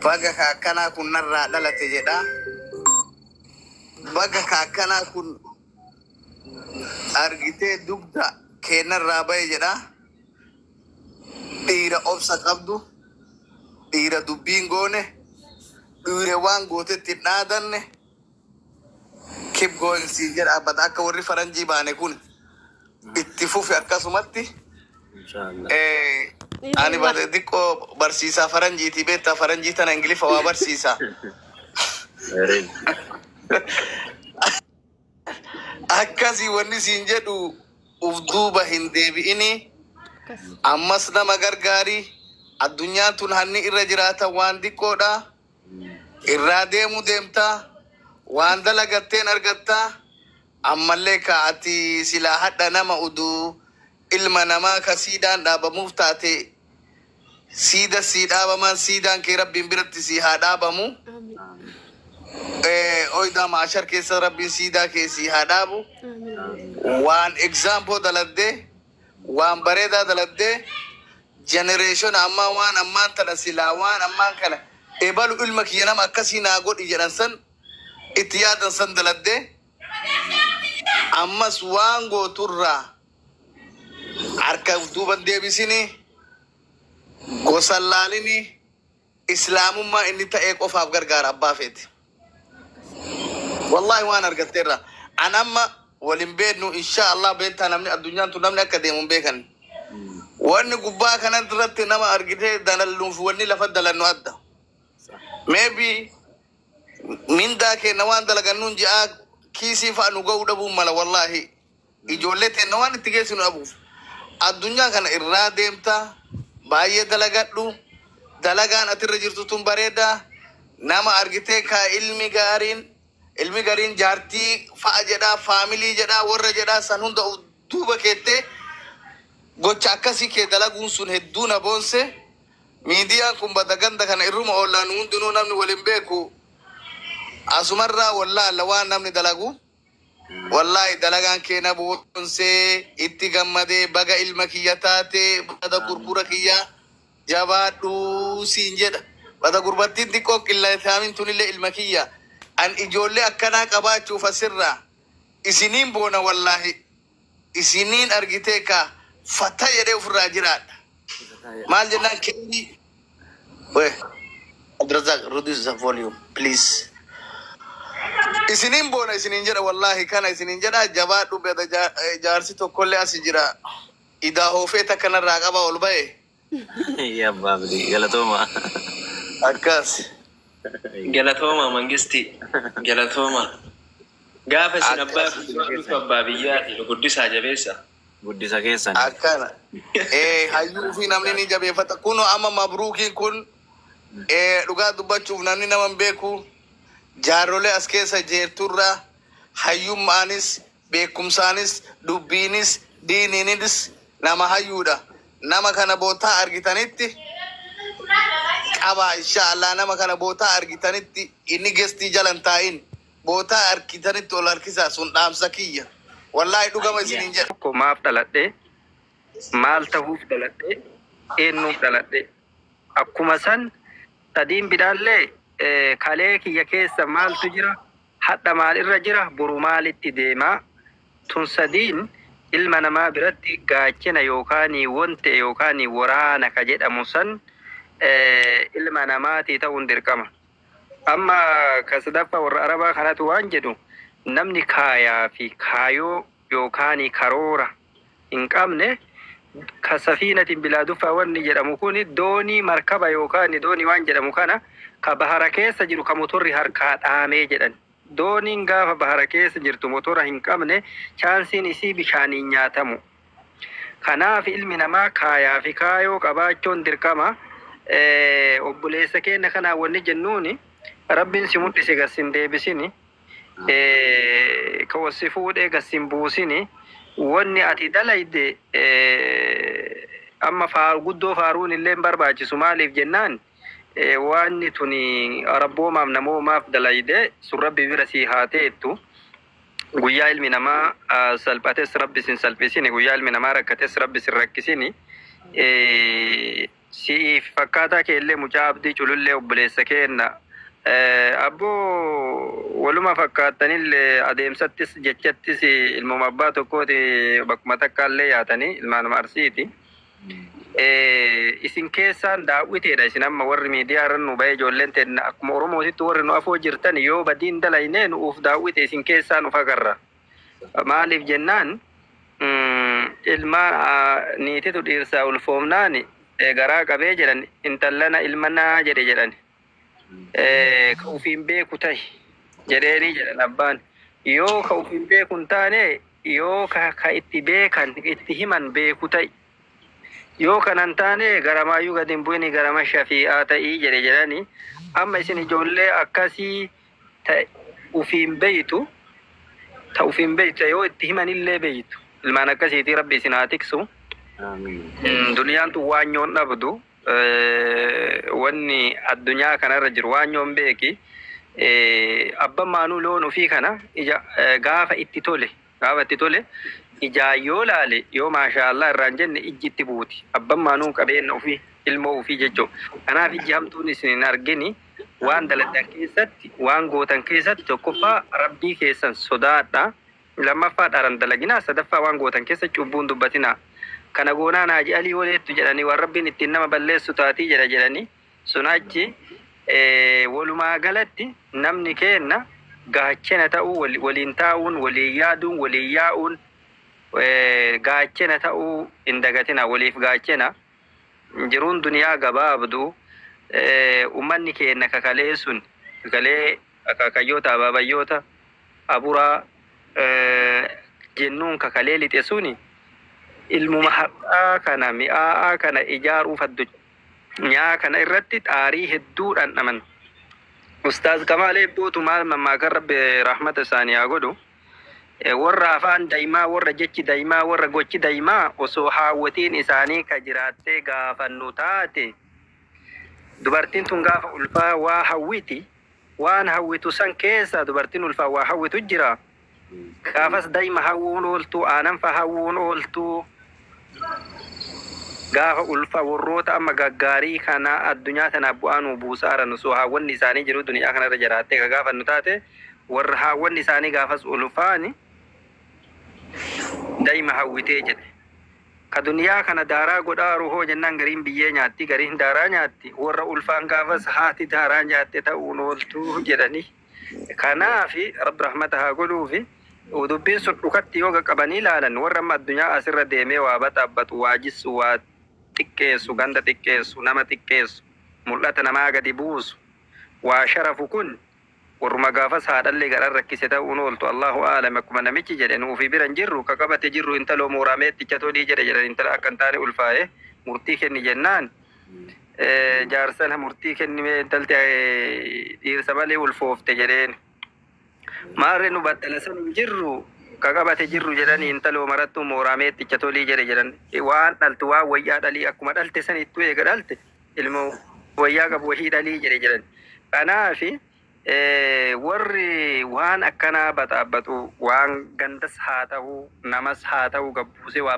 baga kana kun narra dalate jedha baga kana kun argite dugda kenarra bay jedha dhiira obsa qabdu dhiira dubbiin goone dhiira waan gootetti dhaadanne keep going si jedha bad akka warri faranjii baane kun itti fufi akkasumatti ani bade dikko barsiisa faranjiiti beetta faranjii tana ingilifa waa barsiisa akkasi wanni siin jedhu ufduuba hin deebi'ini ammas nama gargaari addunyaan tun hanni irra jiraata waan diqqoodha irraa deemu deemta waan dalagatteen argatta ammallee kaa'ati silaa hadha nama uduu ilma namaa ka siidaan dhaabamuuf taate siida sii dhaabaman siidaan kee rabbiin biratti sii haa dhaabamu oyda maashar keessa rabbiin siidaa kee sii haa dhaabu waan example daladde waan bareedaa daladde generation amma waan ammaan tana silaa waan ammaan kana ebalu ilma kiyya nama akkasii naa godhi jedhan san itti yaadan san daladde ammas waan gooturraa harka duuban deebisini gosan laalini islaamummaa inni ta'ee qofaaf gargaara abbaa feeti wallahi waan argatteerra an amma walin beednu insha Allah beektaa namni addunyaan tun namni akka deemun beekan wanni gubbaa kanan irratti nama argitee dalalluuf wanni lafa dalannu adda maybe mindaa kenna waan dalagannuun ji'aa kiisii fa'a nu ga'uu dhabuun mala wallahi ijoollee teenna waan itti geessinu dhabuuf addunyaa kana irraa deemta baay'ee dalagadhu dalagaan atirra jirtu tun bareeda nama argitee ka ilmi gaariin jaartii fa'a jedhaa faamilii jedhaa warra jedhaa san hunda duuba keettee gocha akkasii kee dalaguun sun hedduu na boonse miidiyaan kun bada ganda kana irruma oolaan hundinuu namni waliin beeku asumarraa wallaala waan namni dalagu wallahi dalagaan keena boonse itti gammadee baga ilma kiyya taate bada gurgura kiyya jabaadhu siin jedha bada gurbattiin xiqqoo qillataamin tunillee ilma kiyya an ijoollee akkanaa qabaachuuf asirraa isiniin boona wallahi isiniin argitee ka fata jedhee ofirraa jiraadha maal jennaan kenni Abdurazak reduce the volume please isinin boona isinin jedha wallahi kana isinin jedha jabaadhu beda jaarsi tokkollee as jira idaa hoofee takkanarraa qaba ol ba'e ya babdi galatoma akkas galatoma mangisti galatoma gaafa sin abbaa biyyaati guddisaa jabeessa guddisa keessan akkana hayyuu fi namni ni jabeeffata kuno amma mabruukiin kun dhugaa dubbachuuf namni naman beeku jaarole as keessa jeerturra hayyummaanis beekumsaanis dubbiinis diiniinis nama hayyuudha nama kana bootaa argitanitti qaba inshallah nama kana bootaa argitanitti inni gestii jalan taa'in bootaa argitanitti ol harkisaa sun dhaamsa kiyya wallahi dhugama isinin jedha ko maaf dhaladhe maal ta'uuf dhaladhe eenyuuf dhaladhe akkuma san sadiin bidaallee kalee kiyya keessa maaltu jira hadha maal irra jira boru maalitti deemaa tun sadiin ilma namaa biratti gaachina yookaan wonte yookaan waraana ka jedhamu san ilma namaatii ta'uun dirqama amma kasadaffa warra arabaa kanatu waan jedhu namni kaayaa fi kaayoo yookaan karoora hin qabne ka safiinatin bilaa dufaa wanni jedhamu kun doonii markaba yookaan doonii waan jedhamu kana ka bahara keessa jiru ka motorri harkaa dhaamee jedhan dooniin gaafa bahara keessa jirtu motora hin qabne chaansiin isii bishaaniin nyaatamu kanaaf ilmi namaa kaayaa fi kaayoo qabaachuun dirqama obboleessa keenya kanaa wanni jennuuni rabbiin si mul'ise gassin deebisini ka wasi fuudhee gassin buusini wanni ati dalayde amma guddoo faaruun illee barbaachisu maaliif jennaan waanni tuni rabboomaaf namoomaaf dalayde sun rabbi bira sii haateettu guyyaa ilmi namaa salphates rabbi sin salphisini guyyaa ilmi namaa rakkates rabbi sin rakkisini siif fakkaataa keellee mucaa abdii culullee obboleessa keenna abboo waluma fakkaatanillee adeemsattis jechattis ilmuma abbaa tokkooti bakkuma takkaallee yaatanii ilmaanuma Arsiiti. Isin keessaan daawwiteedha isin amma warri miidiyaa irra nu ba'ee ijoolleen teenna akkuma Oromootitti warri nu afoo jirtan yoo badiin dalaynee nu uf daawwite isin keessaan uf agarra. Maaliif jennaan ilma niititu dhiirsaa ulfoomnaan garaa qabee jedhan intallana ilmanaa jedhan ka ufiin beeku tahi jedheeni jedhan abbaan yoo ka ufiin beeku hin taane yoo ka itti beekan itti himan beeku tahi yoo kanan taane garamaayyuu gadi hin bu'ini garama shafi'aa ta'ii jedhani amma isin ijoollee akkasii ufiin beeytu ta ufiin beeytu yoo itti himanillee beeytu ilmaan akkasiitii rabbi isin haa tiksu. Duniyaan tun waan nyoon dhabdu wanni addunyaa kanarra jiru waan nyoon beeki abban maanuu loon ufii kana gaafa itti tole ijaa yoo laale yoo maashaallah irraan jenne ijji itti buuti abban maanuu qabeenya ufii ilmoo ufii jechuu kanaaf ijji hamtuun isin hin argini waan daladdan keessatti waan gootan keessatti tokkoffaa rabbii keessan sodaadha lammaffaa dharan dalaginaa sadaffaa waan gootan keessa cubbuun dubbatinaa kana goonaa naaji alii waleettu jedhanii waan rabbiin ittiin nama balleessu taatii jedhanii sun achi walumaa galatti namni keenna gaachena ta'uu waliin taa'uun waliin yaaduun waliin yaa'uun gaachena ta'uu hin dagatina waliif gaachena jiruun duniyaa gabaabdu ummanni keenna kakalee sun kakalee akakayyoota abaabayyoota aburaa jennuun kakalee lixe suni ilmuma har'aa kana mi'aa'aa kana ijaaruuf nyaa kana irratti xaarii hedduudhaan dhaman Ustaaz Kamal Eebbuutu maal mammaakan rabbi rahmata isaanii haa godhu warra afaan daa'imaa warra jechi daa'imaa warra gochi daa'imaa osoo haawwatiin isaanii ka jiraattee gaafannu taate dubartiin tun gaafa ulfaa waa hawwiti waan hawwitu san keessa dubartiin ulfaa waa hawwitu jira gaafas daa'ima hawwuun ooltu aananfa hawwuun ooltu gaafa ulfa warroota amma gaggaarii kana addunyaa tanaaf bu'aanuu buusaaran osoo haawwanni isaanii jiru duniyaa kanarra jiraattee ka gaafannu taate warra haawwanni isaanii gaafas ulfaani daa'ima hawwitee jedhe ka duniyaa kana daaraa godhaaru hoo jennaan gariin biyyee nyaatti gariin daaraa nyaatti warra ulfaan gaafas haati daaraa nyaatte ta'uun ooltuu jedhanii kanaafi rabbi rahmata haa godhuufi dubbiin sun dhukatti yoo qaqqabanii ilaalan warra amma addunyaa asirra deemee waa baxaabbatu waa jissu waa xiqqeessu ganda xiqqeessu nama xiqqeessu mul'ata namaa gadi buusu waa sharafu kun warruma gaafas haadhallee garan rakkise ta'uun ooltu Allahu aalam akkuma namichi jedhe nuufi biran jirru ka qabate jirru intaloo moorameetticha tolii jedhan intala akka hin taane ulfaa'e murtii kenni jennaan jaarsana murtii kennimee intalti dhiirsa malee ulfoofte jedheen maarre nu battala san hin jirru ka qabate jirru jedhanii intaloo marattu moorameetticha tolii jedhan waan dhaltu waan wayyaa dhalii akkuma dhalte san ittu eega dhalte ilmoo wayyaa qabu wahii dhalii jedhan kanaafi warri waan akkanaa baxaabbatu waan gandas haa ta'u namas haa ta'u gabbuuse waa